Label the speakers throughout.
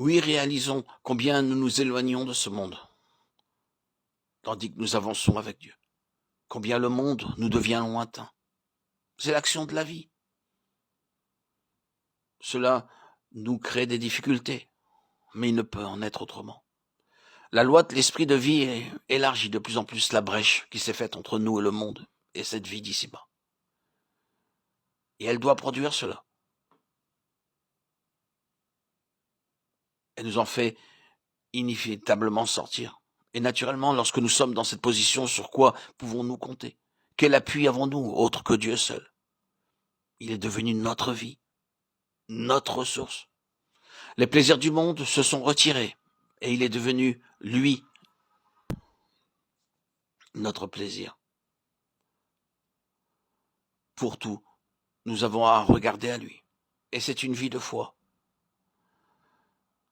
Speaker 1: Oui, réalisons combien nous nous éloignons de ce monde, tandis que nous avançons avec Dieu. Combien le monde nous devient lointain. C'est l'action de la vie. Cela nous crée des difficultés, mais il ne peut en être autrement. La loi de l'esprit de vie élargit de plus en plus la brèche qui s'est faite entre nous et le monde, et cette vie d'ici-bas. Et elle doit produire cela. Elle nous en fait inévitablement sortir. Et naturellement, lorsque nous sommes dans cette position, sur quoi pouvons-nous compter? Quel appui avons-nous autre que Dieu seul? Il est devenu notre vie, notre ressource. Les plaisirs du monde se sont retirés et il est devenu, lui, notre plaisir. Pour tout, nous avons à regarder à lui. Et c'est une vie de foi.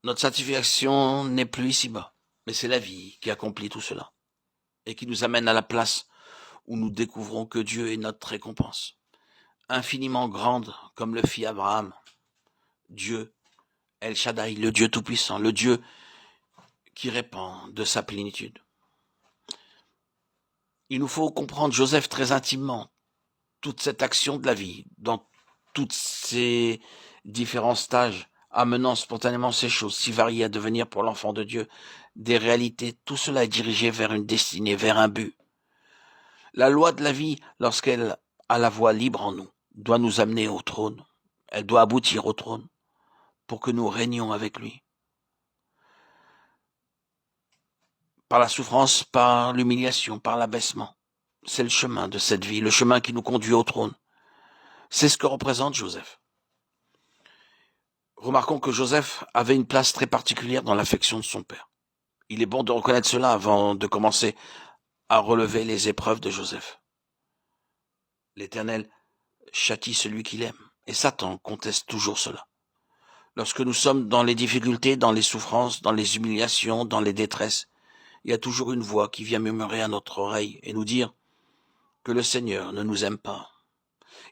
Speaker 1: Notre satisfaction n'est plus ici-bas, mais c'est la vie qui accomplit tout cela et qui nous amène à la place où nous découvrons que Dieu est notre récompense, infiniment grande comme le fit Abraham. Dieu, El Shaddai, le Dieu Tout-Puissant, le Dieu qui répand de sa plénitude. Il nous faut comprendre Joseph très intimement, toute cette action de la vie, dans tous ces différents stages, amenant spontanément ces choses si variées à devenir pour l'enfant de Dieu des réalités, tout cela est dirigé vers une destinée, vers un but. La loi de la vie, lorsqu'elle a la voie libre en nous, doit nous amener au trône. Elle doit aboutir au trône pour que nous régnions avec lui. Par la souffrance, par l'humiliation, par l'abaissement. C'est le chemin de cette vie, le chemin qui nous conduit au trône. C'est ce que représente Joseph. Remarquons que Joseph avait une place très particulière dans l'affection de son père. Il est bon de reconnaître cela avant de commencer à relever les épreuves de Joseph. L'Éternel châtie celui qu'il aime, et Satan conteste toujours cela. Lorsque nous sommes dans les difficultés, dans les souffrances, dans les humiliations, dans les détresses, il y a toujours une voix qui vient murmurer à notre oreille et nous dire que le Seigneur ne nous aime pas.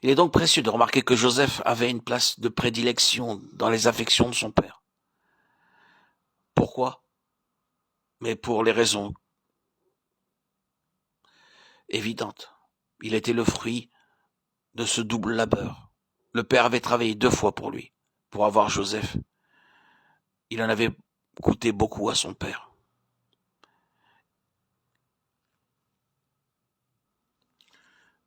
Speaker 1: Il est donc précieux de remarquer que Joseph avait une place de prédilection dans les affections de son père. Pourquoi? Mais pour les raisons évidentes. Il était le fruit de ce double labeur. Le père avait travaillé 2 fois pour lui, pour avoir Joseph. Il en avait coûté beaucoup à son père.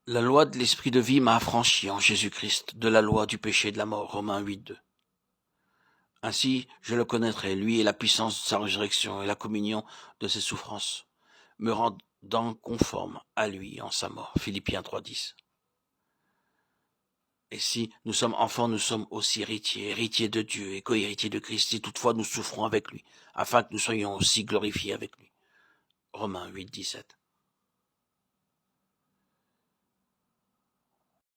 Speaker 1: La loi de l'esprit de vie m'a affranchi en Jésus-Christ de la loi du péché et de la mort, Romains 8:2. Ainsi, je le connaîtrai, lui et la puissance de sa résurrection et la communion de ses souffrances, me rendant conforme à lui en sa mort, Philippiens 3:10. Et si nous sommes enfants, nous sommes aussi héritiers de Dieu et co-héritiers de Christ, si toutefois nous souffrons avec lui, afin que nous soyons aussi glorifiés avec lui. Romains 8:17.